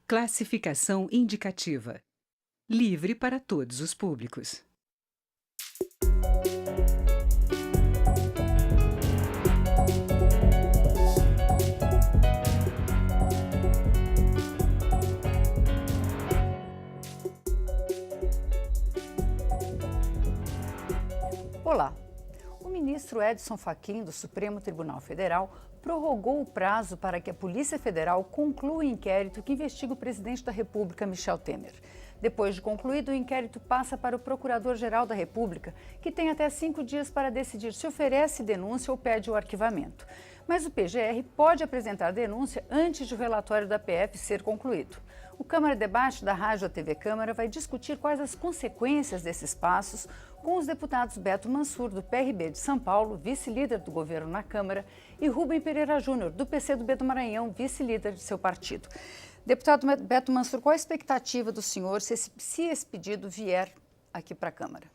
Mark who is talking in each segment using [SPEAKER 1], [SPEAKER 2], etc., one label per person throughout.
[SPEAKER 1] Classificação indicativa. Livre para todos os públicos.
[SPEAKER 2] Olá! O ministro Edson Fachin, do Supremo Tribunal Federal, prorrogou o prazo para que a Polícia Federal conclua o inquérito que investiga o presidente da República, Michel Temer. Depois de concluído, o inquérito passa para o Procurador-Geral da República, que tem até 5 dias para decidir se oferece denúncia ou pede o arquivamento. Mas o PGR pode apresentar denúncia antes de o relatório da PF ser concluído. O Câmara Debate da Rádio TV Câmara vai discutir quais as consequências desses passos com os deputados Beto Mansur, do PRB de São Paulo, vice-líder do governo na Câmara, e Rubem Pereira Júnior, do PCdoB do Maranhão, vice-líder de seu partido. Deputado Beto Mansur, qual a expectativa do senhor se esse pedido vier aqui para a Câmara?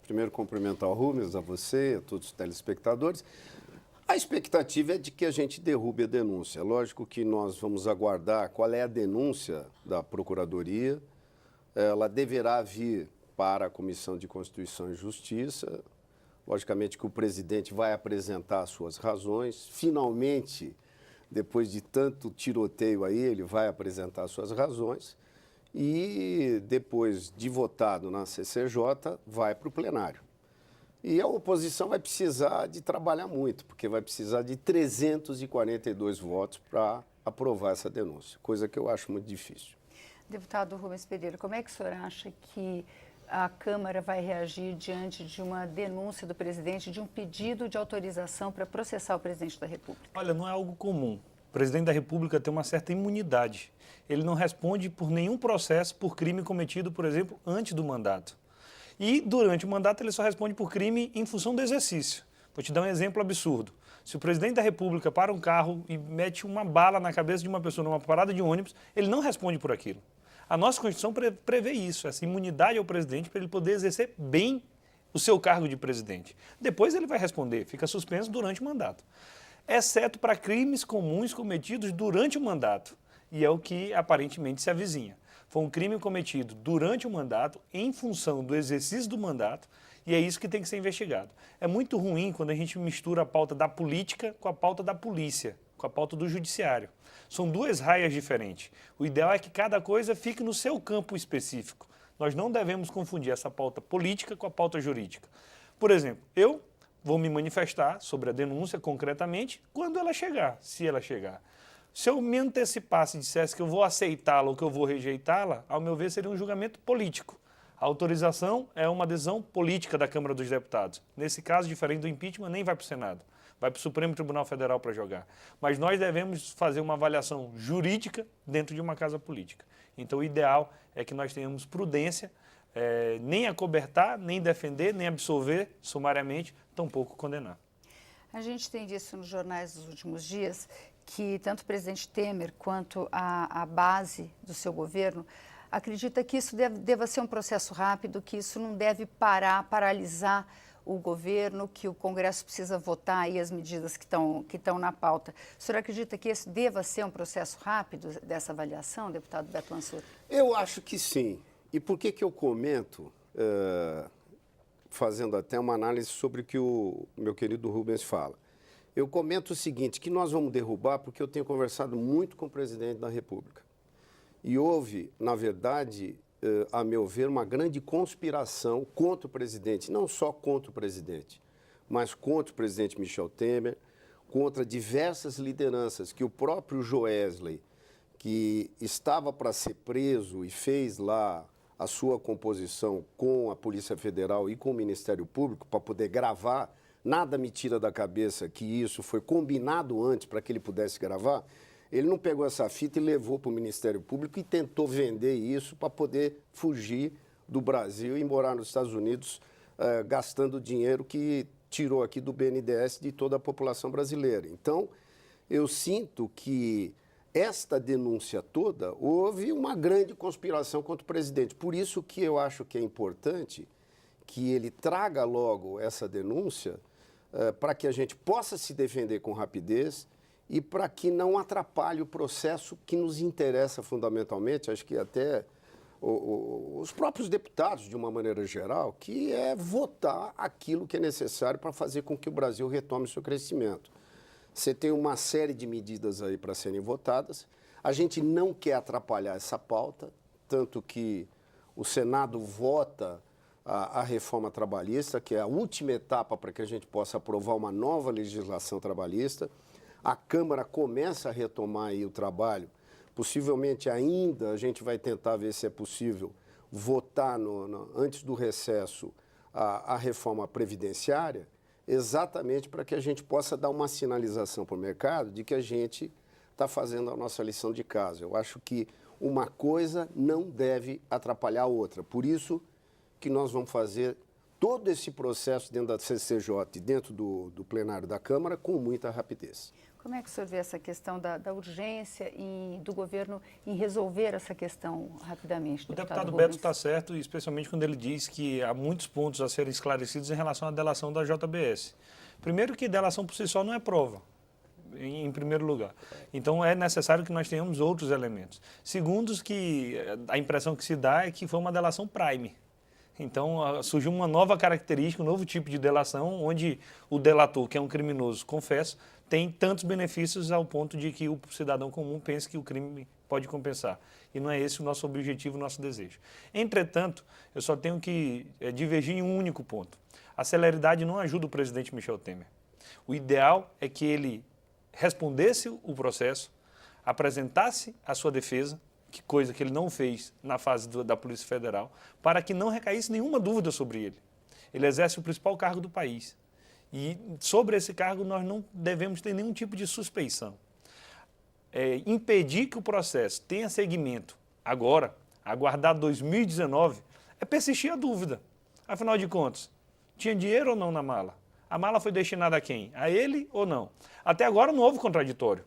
[SPEAKER 3] Primeiro, cumprimentar o Rubens, a você, a todos os telespectadores. A expectativa é de que a gente derrube a denúncia. Lógico que nós vamos aguardar qual é a denúncia da Procuradoria. Ela deverá vir para a Comissão de Constituição e Justiça. Logicamente que o presidente vai apresentar as suas razões. Finalmente, depois de tanto tiroteio aí, ele vai apresentar as suas razões. E depois de votado na CCJ, vai para o plenário. E a oposição vai precisar de trabalhar muito, porque vai precisar de 342 votos para aprovar essa denúncia, coisa que eu acho muito difícil.
[SPEAKER 2] Deputado Rubens Pereira, como é que o senhor acha que a Câmara vai reagir diante de uma denúncia do presidente, de um pedido de autorização para processar o presidente da República?
[SPEAKER 4] Olha, não é algo comum. O presidente da República tem uma certa imunidade. Ele não responde por nenhum processo por crime cometido, por exemplo, antes do mandato. E, durante o mandato, ele só responde por crime em função do exercício. Vou te dar um exemplo absurdo. Se o presidente da República para um carro e mete uma bala na cabeça de uma pessoa numa parada de ônibus, ele não responde por aquilo. A nossa Constituição prevê isso, essa imunidade ao presidente para ele poder exercer bem o seu cargo de presidente. Depois ele vai responder, fica suspenso durante o mandato. Exceto para crimes comuns cometidos durante o mandato. E é o que aparentemente se avizinha. Foi um crime cometido durante o mandato, em função do exercício do mandato, e é isso que tem que ser investigado. É muito ruim quando a gente mistura a pauta da política com a pauta da polícia, com a pauta do judiciário. São duas raias diferentes. O ideal é que cada coisa fique no seu campo específico. Nós não devemos confundir essa pauta política com a pauta jurídica. Por exemplo, eu vou me manifestar sobre a denúncia concretamente quando ela chegar, se ela chegar. Se eu me antecipasse e dissesse que eu vou aceitá-la ou que eu vou rejeitá-la, ao meu ver, seria um julgamento político. A autorização é uma decisão política da Câmara dos Deputados. Nesse caso, diferente do impeachment, nem vai para o Senado. Vai para o Supremo Tribunal Federal para jogar. Mas nós devemos fazer uma avaliação jurídica dentro de uma casa política. Então, o ideal é que nós tenhamos prudência, nem acobertar, nem defender, nem absolver sumariamente, tampouco condenar.
[SPEAKER 2] A gente tem visto nos jornais dos últimos dias que tanto o presidente Temer quanto a base do seu governo acredita que isso deva ser um processo rápido, que isso não deve paralisar o governo, que o Congresso precisa votar aí as medidas que estão na pauta. O senhor acredita que esse deva ser um processo rápido dessa avaliação, deputado Beto Mansur?
[SPEAKER 3] Eu acho que sim. E por que eu comento, fazendo até uma análise sobre o que o meu querido Rubens fala? Eu comento o seguinte, que nós vamos derrubar porque eu tenho conversado muito com o presidente da República. E houve, na verdade, a meu ver, uma grande conspiração contra o presidente, não só contra o presidente, mas contra o presidente Michel Temer, contra diversas lideranças que o próprio Joesley, que estava para ser preso e fez lá a sua composição com a Polícia Federal e com o Ministério Público para poder gravar. Nada me tira da cabeça que isso foi combinado antes para que ele pudesse gravar. Ele não pegou essa fita e levou para o Ministério Público e tentou vender isso para poder fugir do Brasil e morar nos Estados Unidos, gastando dinheiro que tirou aqui do BNDES de toda a população brasileira. Então, eu sinto que esta denúncia toda, houve uma grande conspiração contra o presidente. Por isso que eu acho que é importante que ele traga logo essa denúncia para que a gente possa se defender com rapidez e para que não atrapalhe o processo que nos interessa fundamentalmente, acho que até os próprios deputados, de uma maneira geral, que é votar aquilo que é necessário para fazer com que o Brasil retome seu crescimento. Você tem uma série de medidas aí para serem votadas. A gente não quer atrapalhar essa pauta, tanto que o Senado vota a reforma trabalhista, que é a última etapa para que a gente possa aprovar uma nova legislação trabalhista. A Câmara começa a retomar aí o trabalho. Possivelmente ainda a gente vai tentar ver se é possível votar antes do recesso a reforma previdenciária, exatamente para que a gente possa dar uma sinalização para o mercado de que a gente está fazendo a nossa lição de casa. Eu acho que uma coisa não deve atrapalhar a outra. Por isso que nós vamos fazer todo esse processo dentro da CCJ, dentro do plenário da Câmara, com muita rapidez.
[SPEAKER 2] Como é que o senhor vê essa questão da urgência do governo em resolver essa questão rapidamente?
[SPEAKER 4] O deputado Beto está certo, especialmente quando ele diz que há muitos pontos a serem esclarecidos em relação à delação da JBS. Primeiro que delação por si só não é prova, em primeiro lugar. Então é necessário que nós tenhamos outros elementos. Segundo, que a impressão que se dá é que foi uma delação prime. Então surgiu uma nova característica, um novo tipo de delação, onde o delator, que é um criminoso, confesso, tem tantos benefícios ao ponto de que o cidadão comum pense que o crime pode compensar. E não é esse o nosso objetivo, o nosso desejo. Entretanto, eu só tenho que divergir em um único ponto. A celeridade não ajuda o presidente Michel Temer. O ideal é que ele respondesse o processo, apresentasse a sua defesa, que coisa que ele não fez na fase da Polícia Federal, para que não recaísse nenhuma dúvida sobre ele. Ele exerce o principal cargo do país. E sobre esse cargo nós não devemos ter nenhum tipo de suspeição. Impedir que o processo tenha seguimento agora, aguardar 2019, é persistir a dúvida. Afinal de contas, tinha dinheiro ou não na mala? A mala foi destinada a quem? A ele ou não? Até agora não houve contraditório,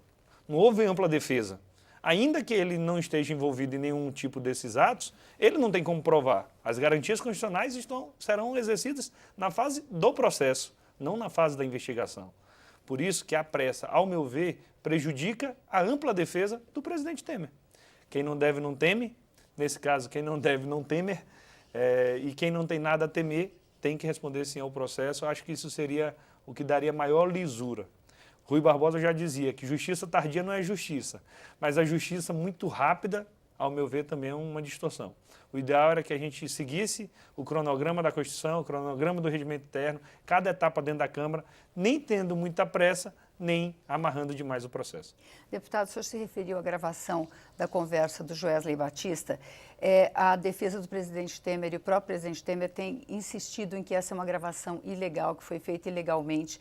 [SPEAKER 4] não houve ampla defesa. Ainda que ele não esteja envolvido em nenhum tipo desses atos, ele não tem como provar. As garantias constitucionais serão exercidas na fase do processo, não na fase da investigação. Por isso que a pressa, ao meu ver, prejudica a ampla defesa do presidente Temer. Quem não deve não teme, nesse caso, quem não deve não temer, e quem não tem nada a temer tem que responder sim ao processo. Eu acho que isso seria o que daria maior lisura. Rui Barbosa já dizia que justiça tardia não é justiça, mas a justiça muito rápida, ao meu ver, também é uma distorção. O ideal era que a gente seguisse o cronograma da Constituição, o cronograma do regimento interno, cada etapa dentro da Câmara, nem tendo muita pressa, nem amarrando demais o processo.
[SPEAKER 2] Deputado, o senhor se referiu à gravação da conversa do Joesley Batista. A defesa do presidente Temer e o próprio presidente Temer têm insistido em que essa é uma gravação ilegal, que foi feita ilegalmente.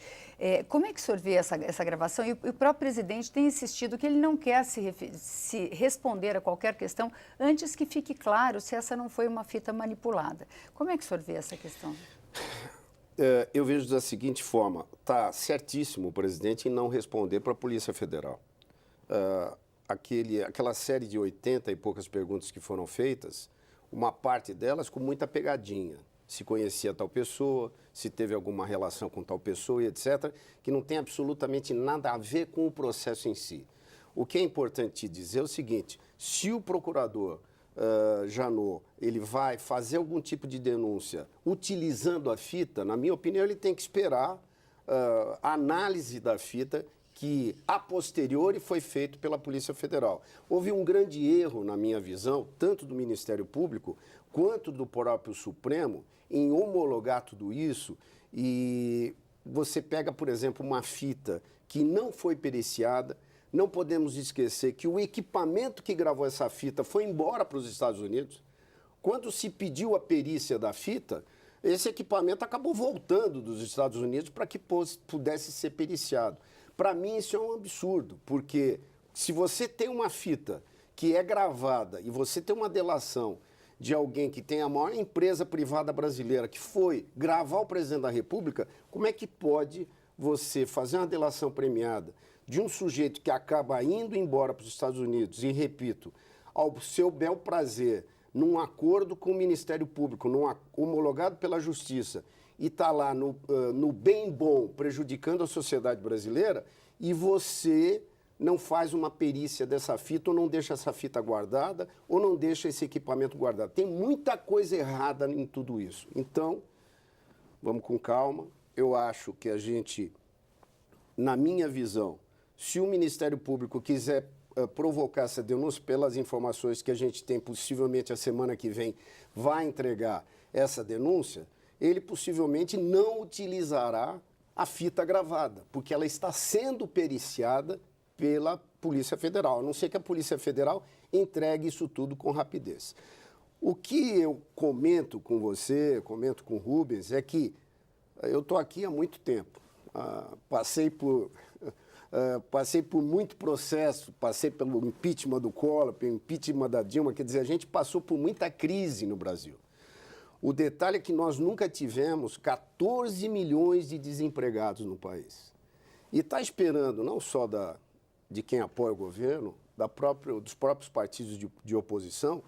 [SPEAKER 2] Como é que o senhor vê essa gravação? E o próprio presidente tem insistido que ele não quer se responder a qualquer questão antes que fique claro se essa não foi uma fita manipulada. Como é que o senhor vê essa questão?
[SPEAKER 3] Eu vejo da seguinte forma, está certíssimo o presidente em não responder para a Polícia Federal. Aquela série de 80 e poucas perguntas que foram feitas, uma parte delas com muita pegadinha. Se conhecia tal pessoa, se teve alguma relação com tal pessoa e etc., que não tem absolutamente nada a ver com o processo em si. O que é importante dizer é o seguinte, se o procurador Janot, ele vai fazer algum tipo de denúncia utilizando a fita, na minha opinião, ele tem que esperar a análise da fita que, a posteriori, foi feito pela Polícia Federal. Houve um grande erro, na minha visão, tanto do Ministério Público quanto do próprio Supremo, em homologar tudo isso e você pega, por exemplo, uma fita que não foi periciada. Não podemos esquecer que o equipamento que gravou essa fita foi embora para os Estados Unidos. Quando se pediu a perícia da fita, esse equipamento acabou voltando dos Estados Unidos para que pudesse ser periciado. Para mim, isso é um absurdo, porque se você tem uma fita que é gravada e você tem uma delação de alguém que tem a maior empresa privada brasileira, que foi gravar o presidente da República, como é que pode você fazer uma delação premiada de um sujeito que acaba indo embora para os Estados Unidos, e repito, ao seu bel prazer, num acordo com o Ministério Público, homologado pela Justiça, e está lá no bem bom, prejudicando a sociedade brasileira, e você não faz uma perícia dessa fita, ou não deixa essa fita guardada, ou não deixa esse equipamento guardado. Tem muita coisa errada em tudo isso. Então, vamos com calma. Eu acho que a gente, na minha visão, se o Ministério Público quiser provocar essa denúncia, pelas informações que a gente tem, possivelmente a semana que vem vai entregar essa denúncia, ele possivelmente não utilizará a fita gravada, porque ela está sendo periciada pela Polícia Federal, a não ser que a Polícia Federal entregue isso tudo com rapidez. O que eu comento com você, comento com o Rubens, é que eu estou aqui há muito tempo, passei por muito processo, passei pelo impeachment do Collor, pelo impeachment da Dilma, quer dizer, a gente passou por muita crise no Brasil. O detalhe é que nós nunca tivemos 14 milhões de desempregados no país. E está esperando, não só de quem apoia o governo, dos próprios partidos de oposição,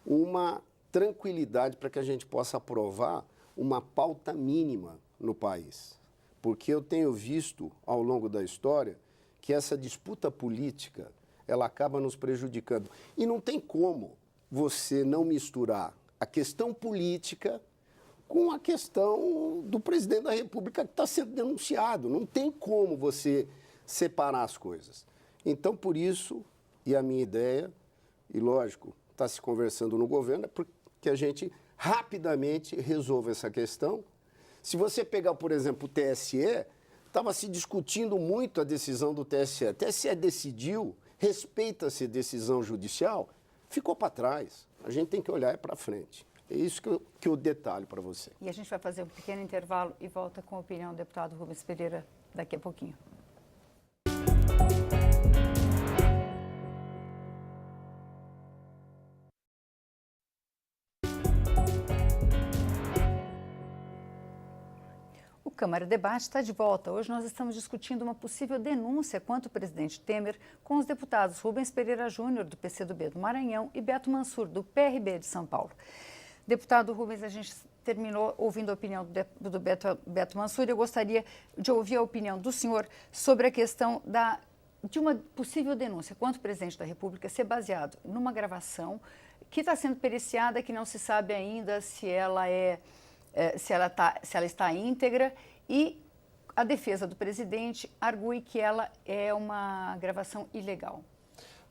[SPEAKER 3] uma tranquilidade para que a gente possa aprovar uma pauta mínima no país. Porque eu tenho visto, ao longo da história, que essa disputa política, ela acaba nos prejudicando. E não tem como você não misturar a questão política com a questão do presidente da República que está sendo denunciado. Não tem como você separar as coisas. Então, por isso, e a minha ideia, e lógico, está se conversando no governo, é porque a gente rapidamente resolva essa questão. Se você pegar, por exemplo, o TSE, estava se discutindo muito a decisão do TSE. O TSE decidiu, respeita-se a decisão judicial, ficou para trás. A gente tem que olhar para frente. É isso que eu detalho para você.
[SPEAKER 2] E a gente vai fazer um pequeno intervalo e volta com a opinião do deputado Rubens Pereira daqui a pouquinho. O Câmara Debate está de volta. Hoje nós estamos discutindo uma possível denúncia contra o presidente Temer com os deputados Rubens Pereira Júnior, do PCdoB do Maranhão, e Beto Mansur, do PRB de São Paulo. Deputado Rubens, a gente terminou ouvindo a opinião do Beto Mansur. Eu gostaria de ouvir a opinião do senhor sobre a questão de uma possível denúncia contra o presidente da República ser baseado numa gravação que está sendo periciada, que não se sabe ainda se ela está íntegra, e a defesa do presidente argue que ela é uma gravação ilegal.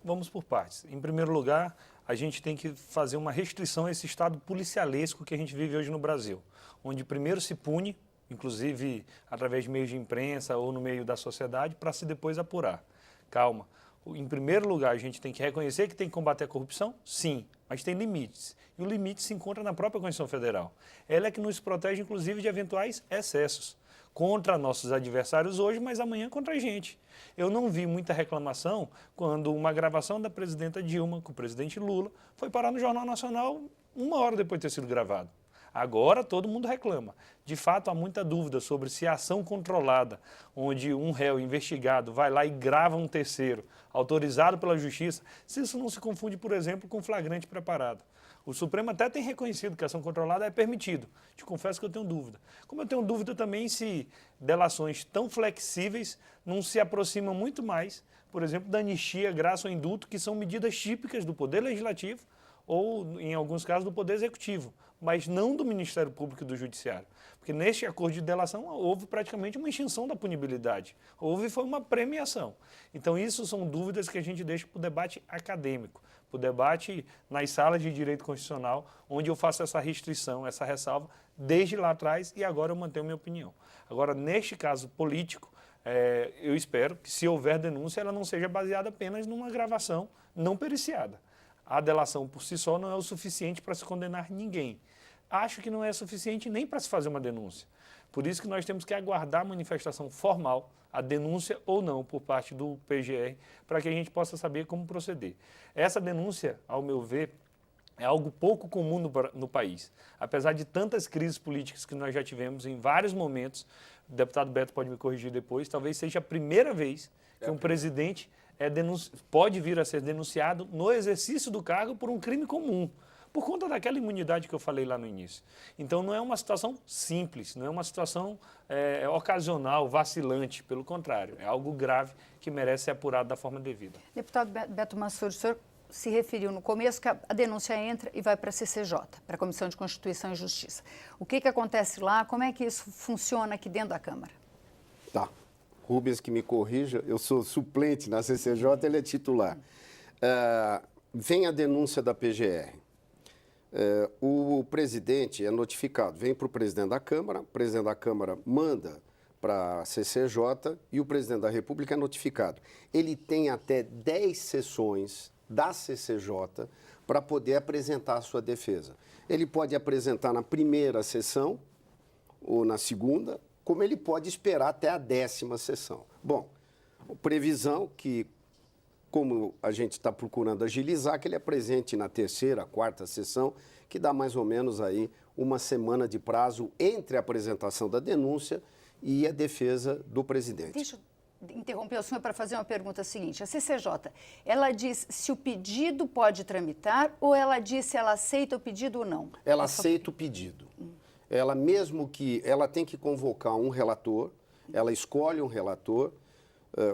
[SPEAKER 4] Vamos por partes. Em primeiro lugar, a gente tem que fazer uma restrição a esse estado policialesco que a gente vive hoje no Brasil, onde primeiro se pune, inclusive através de meios de imprensa ou no meio da sociedade, para se depois apurar. Calma. Em primeiro lugar, a gente tem que reconhecer que tem que combater a corrupção? Sim, mas tem limites. E o limite se encontra na própria Constituição Federal. Ela é que nos protege, inclusive, de eventuais excessos contra nossos adversários hoje, mas amanhã contra a gente. Eu não vi muita reclamação quando uma gravação da presidenta Dilma com o presidente Lula foi parar no Jornal Nacional 1 hora depois de ter sido gravado. Agora todo mundo reclama. De fato, há muita dúvida sobre se a ação controlada, onde um réu investigado vai lá e grava um terceiro, autorizado pela Justiça, se isso não se confunde, por exemplo, com flagrante preparado. O Supremo até tem reconhecido que a ação controlada é permitido. Te confesso que eu tenho dúvida. Como eu tenho dúvida também se delações tão flexíveis não se aproximam muito mais, por exemplo, da anistia, graça ou indulto, que são medidas típicas do Poder Legislativo ou, em alguns casos, do Poder Executivo, mas não do Ministério Público e do Judiciário. Porque neste acordo de delação houve praticamente uma extinção da punibilidade. Foi uma premiação. Então, isso são dúvidas que a gente deixa para o debate acadêmico, para o debate nas salas de direito constitucional, onde eu faço essa restrição, essa ressalva, desde lá atrás, e agora eu mantenho minha opinião. Agora, neste caso político, eu espero que, se houver denúncia, ela não seja baseada apenas numa gravação não periciada. A delação por si só não é o suficiente para se condenar ninguém. Acho que não é suficiente nem para se fazer uma denúncia. Por isso que nós temos que aguardar a manifestação formal, a denúncia ou não, por parte do PGR, para que a gente possa saber como proceder. Essa denúncia, ao meu ver, é algo pouco comum no país. Apesar de tantas crises políticas que nós já tivemos em vários momentos, o deputado Beto pode me corrigir depois, talvez seja a primeira vez que um presidente pode vir a ser denunciado no exercício do cargo por um crime comum. por conta daquela imunidade que eu falei lá no início. Então não é uma situação simples, não é uma situação ocasional, vacilante, pelo contrário, é algo grave que merece ser apurado da forma devida.
[SPEAKER 2] Deputado Beto Mansur, o senhor se referiu no começo que a denúncia entra e vai para a CCJ, para a Comissão de Constituição e Justiça. O que acontece lá? Como é que isso funciona aqui dentro da Câmara?
[SPEAKER 3] Tá. Rubens, que me corrija, eu sou suplente na CCJ, ele é titular. Vem a denúncia da PGR. O presidente é notificado, vem para o presidente da Câmara, o presidente da Câmara manda para a CCJ e o presidente da República é notificado. Ele tem até 10 sessões da CCJ para poder apresentar a sua defesa. Ele pode apresentar na primeira sessão ou na segunda, como ele pode esperar até a 10ª sessão. Bom, previsão que, como a gente está procurando agilizar, que ele apresente na 3ª, 4ª sessão, que dá mais ou menos aí uma semana de prazo entre a apresentação da denúncia e a defesa do presidente.
[SPEAKER 2] Deixa eu interromper o senhor para fazer uma pergunta seguinte. A CCJ, ela diz se o pedido pode tramitar ou ela diz se ela aceita o pedido ou não?
[SPEAKER 3] Ela aceita o pedido. Ela mesmo que... Ela tem que convocar um relator, ela escolhe um relator.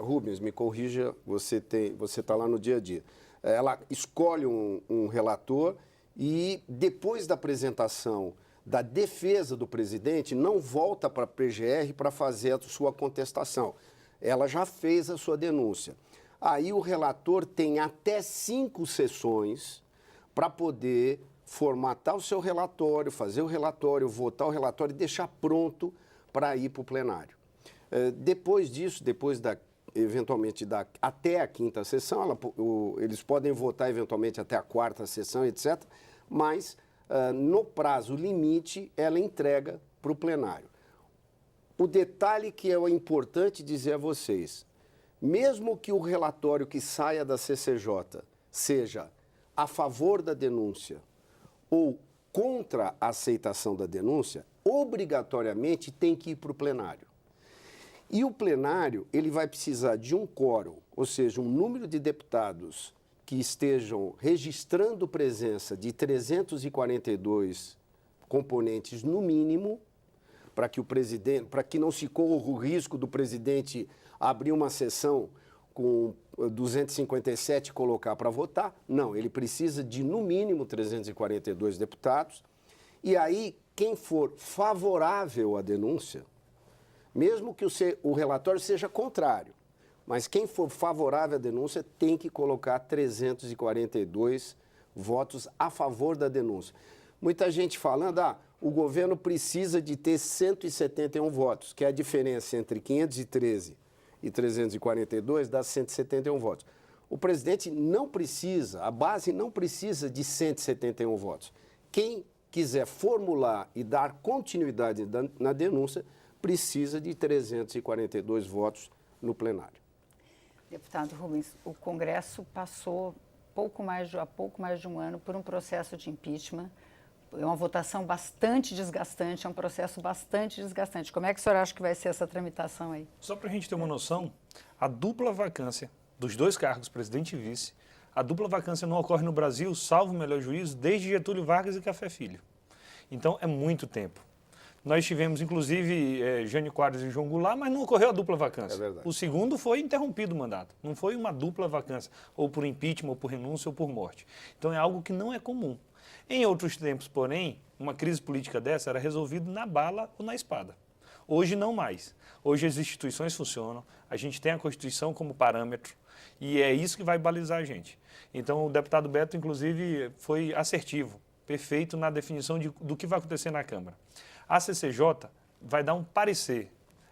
[SPEAKER 3] Rubens, me corrija, você está lá no dia a dia. Ela escolhe um relator e depois da apresentação da defesa do presidente, não volta para a PGR para fazer a sua contestação. Ela já fez a sua denúncia. Aí o relator tem até 5 sessões para poder formatar o seu relatório, fazer o relatório, votar o relatório e deixar pronto para ir para o plenário. Depois disso, eventualmente até a 5ª sessão, eles podem votar eventualmente até a 4ª sessão, etc., mas no prazo limite ela entrega para o plenário. O detalhe que é importante dizer a vocês, mesmo que o relatório que saia da CCJ seja a favor da denúncia ou contra a aceitação da denúncia, obrigatoriamente tem que ir para o plenário. E o plenário, ele vai precisar de um quórum, ou seja, um número de deputados que estejam registrando presença de 342 componentes no mínimo, para que não se corra o risco do presidente abrir uma sessão com 257 e colocar para votar. Não, ele precisa de no mínimo 342 deputados. E aí, quem for favorável à denúncia, mesmo que o relatório seja contrário, mas quem for favorável à denúncia tem que colocar 342 votos a favor da denúncia. Muita gente falando, o governo precisa de ter 171 votos, que é a diferença entre 513 e 342 dá 171 votos. O presidente não precisa, a base não precisa de 171 votos. Quem quiser formular e dar continuidade na denúncia precisa de 342 votos no plenário.
[SPEAKER 2] Deputado Rubens, o Congresso passou há pouco mais de um ano por um processo de impeachment. É uma votação bastante desgastante, é um processo bastante desgastante. Como é que o senhor acha que vai ser essa tramitação aí?
[SPEAKER 4] Só para a gente ter uma noção, a dupla vacância dos 2 cargos, presidente e vice, a dupla vacância não ocorre no Brasil, salvo o melhor juízo, desde Getúlio Vargas e Café Filho. Então, é muito tempo. Nós tivemos, inclusive, Jânio Quadros e João Goulart, mas não ocorreu a dupla vacância.
[SPEAKER 3] É verdade.
[SPEAKER 4] O segundo foi interrompido o mandato. Não foi uma dupla vacância, ou por impeachment, ou por renúncia, ou por morte. Então, é algo que não é comum. Em outros tempos, porém, uma crise política dessa era resolvida na bala ou na espada. Hoje, não mais. Hoje, as instituições funcionam, a gente tem a Constituição como parâmetro, e é isso que vai balizar a gente. Então, o deputado Beto, inclusive, foi assertivo, perfeito na definição do que vai acontecer na Câmara. A CCJ vai dar um parecer.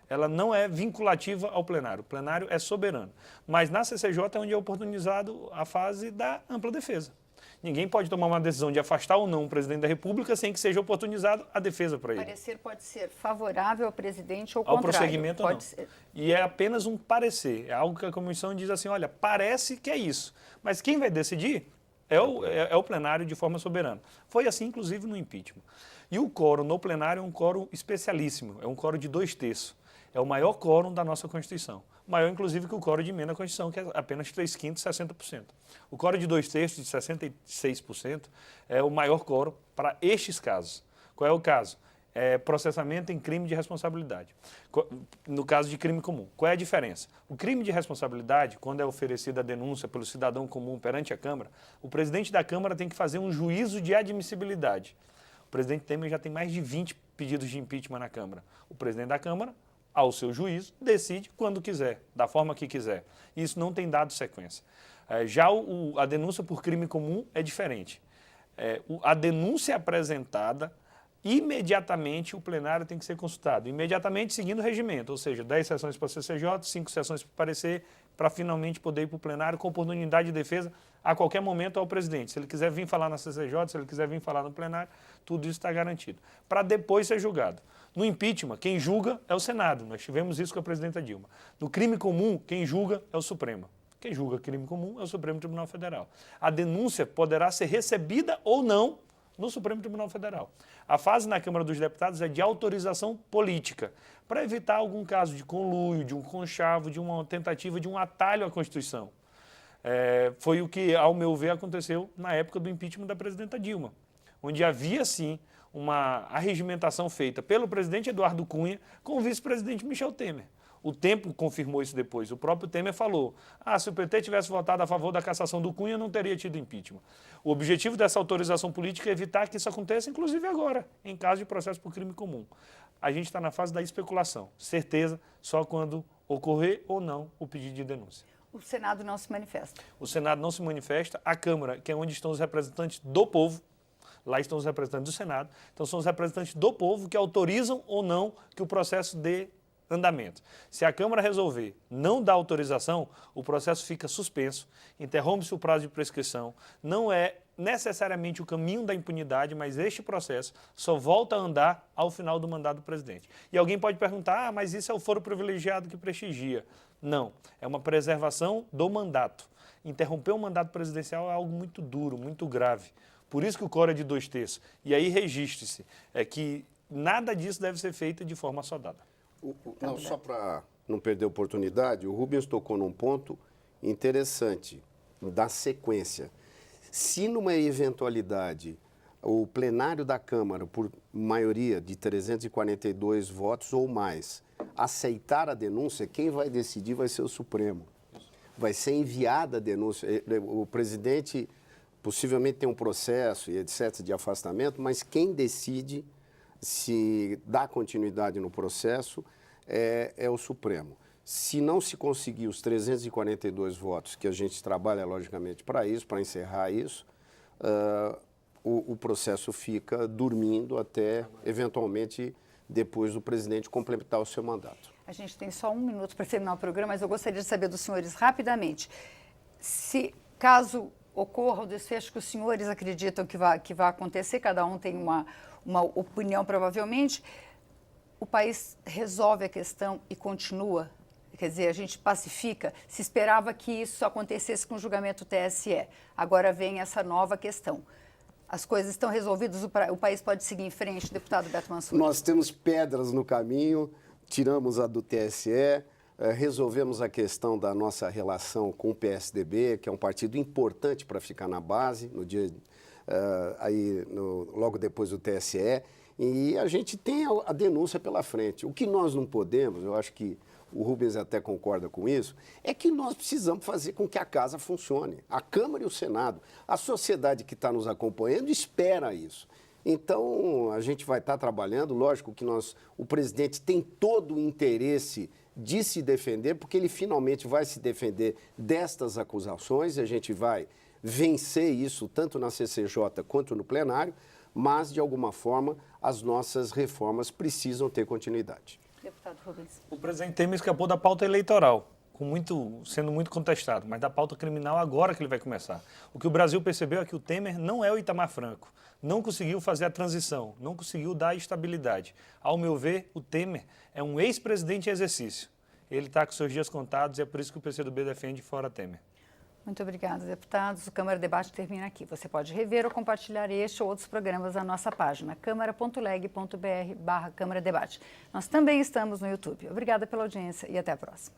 [SPEAKER 4] Ela não é vinculativa ao plenário. O plenário é soberano. Mas na CCJ é onde é oportunizado a fase da ampla defesa. Ninguém pode tomar uma decisão de afastar ou não o presidente da República sem que seja oportunizado a defesa para ele.
[SPEAKER 2] O parecer pode ser favorável ao presidente ou
[SPEAKER 4] ao
[SPEAKER 2] contrário.
[SPEAKER 4] prosseguimento
[SPEAKER 2] pode
[SPEAKER 4] não.
[SPEAKER 2] Ser.
[SPEAKER 4] E é apenas um parecer. É algo que a comissão diz assim, olha, parece que é isso. Mas quem vai decidir é o plenário de forma soberana. Foi assim, inclusive, no impeachment. E o quórum no plenário é um quórum especialíssimo, é um quórum de 2/3. É o maior quórum da nossa Constituição. Maior, inclusive, que o quórum de emenda à Constituição, que é apenas 3/5, 60%. O quórum de 2/3, de 66%, é o maior quórum para estes casos. Qual é o caso? Processamento em crime de responsabilidade. No caso de crime comum. Qual é a diferença? O crime de responsabilidade, quando é oferecida a denúncia pelo cidadão comum perante a Câmara, o presidente da Câmara tem que fazer um juízo de admissibilidade. O presidente Temer já tem mais de 20 pedidos de impeachment na Câmara. O presidente da Câmara, ao seu juízo, decide quando quiser, da forma que quiser. Isso não tem dado sequência. Já a denúncia por crime comum é diferente. A denúncia apresentada, imediatamente o plenário tem que ser consultado. Imediatamente seguindo o regimento, ou seja, 10 sessões para a CCJ, 5 sessões para parecer, para finalmente poder ir para o plenário com oportunidade de defesa a qualquer momento ao presidente. Se ele quiser vir falar na CCJ, se ele quiser vir falar no plenário, tudo isso está garantido. Para depois ser julgado. No impeachment, quem julga é o Senado. Nós tivemos isso com a presidenta Dilma. No crime comum, quem julga é o Supremo. Quem julga crime comum é o Supremo Tribunal Federal. A denúncia poderá ser recebida ou não no Supremo Tribunal Federal. A fase na Câmara dos Deputados é de autorização política, para evitar algum caso de conluio, de um conchavo, de uma tentativa de um atalho à Constituição. Foi o que, ao meu ver, aconteceu na época do impeachment da presidenta Dilma, onde havia, sim, uma arregimentação feita pelo presidente Eduardo Cunha com o vice-presidente Michel Temer. O Tempo confirmou isso depois. O próprio Temer falou, se o PT tivesse votado a favor da cassação do Cunha, não teria tido impeachment. O objetivo dessa autorização política é evitar que isso aconteça, inclusive agora, em caso de processo por crime comum. A gente está na fase da especulação. Certeza só quando ocorrer ou não o pedido de denúncia.
[SPEAKER 2] O Senado não se manifesta.
[SPEAKER 4] O Senado não se manifesta. A Câmara, que é onde estão os representantes do povo, lá estão os representantes do Senado, então são os representantes do povo que autorizam ou não que o processo dê andamento. Se a Câmara resolver não dar autorização, o processo fica suspenso, interrompe-se o prazo de prescrição, não é necessariamente o caminho da impunidade, mas este processo só volta a andar ao final do mandato do presidente. E alguém pode perguntar, mas isso é o foro privilegiado que prestigia. Não, é uma preservação do mandato. Interromper o mandato presidencial é algo muito duro, muito grave. Por isso que o quórum é de 2/3. E aí registre-se, que nada disso deve ser feito de forma assodada.
[SPEAKER 3] Não, só para não perder a oportunidade, o Rubens tocou num ponto interessante, da sequência. Se numa eventualidade o plenário da Câmara, por maioria de 342 votos ou mais, aceitar a denúncia, quem vai decidir vai ser o Supremo. Vai ser enviada a denúncia. O presidente possivelmente tem um processo e etc. de afastamento, mas quem decide se dá continuidade no processo é o Supremo. Se não se conseguir os 342 votos, que a gente trabalha logicamente para isso, para encerrar isso, o processo fica dormindo até, eventualmente, depois do presidente completar o seu mandato.
[SPEAKER 2] A gente tem só 1 minuto para terminar o programa, mas eu gostaria de saber dos senhores rapidamente, se caso ocorra o desfecho que os senhores acreditam que vai acontecer, cada um tem uma opinião provavelmente, o país resolve a questão e continua? Quer dizer, a gente pacifica? Se esperava que isso acontecesse com o julgamento TSE, agora vem essa nova questão. As coisas estão resolvidas, o país pode seguir em frente, deputado Beto Mansur?
[SPEAKER 3] Nós temos pedras no caminho, tiramos a do TSE, resolvemos a questão da nossa relação com o PSDB, que é um partido importante para ficar na base, no dia, logo depois do TSE, e a gente tem a denúncia pela frente. O que nós não podemos, eu acho que o Rubens até concorda com isso, é que nós precisamos fazer com que a casa funcione. A Câmara e o Senado, a sociedade que está nos acompanhando espera isso. Então, a gente vai estar trabalhando, lógico que o presidente tem todo o interesse de se defender, porque ele finalmente vai se defender destas acusações, e a gente vai vencer isso tanto na CCJ quanto no plenário, mas, de alguma forma, as nossas reformas precisam ter continuidade.
[SPEAKER 2] Deputado Rubens.
[SPEAKER 4] O presidente Temer escapou da pauta eleitoral, sendo muito contestado, mas da pauta criminal agora que ele vai começar. O que o Brasil percebeu é que o Temer não é o Itamar Franco, não conseguiu fazer a transição, não conseguiu dar estabilidade. Ao meu ver, o Temer é um ex-presidente em exercício. Ele está com seus dias contados e é por isso que o PCdoB defende fora Temer.
[SPEAKER 2] Muito obrigada, deputados. O Câmara Debate termina aqui. Você pode rever ou compartilhar este ou outros programas na nossa página câmara.leg.br/Câmara Debate. Nós também estamos no YouTube. Obrigada pela audiência e até a próxima.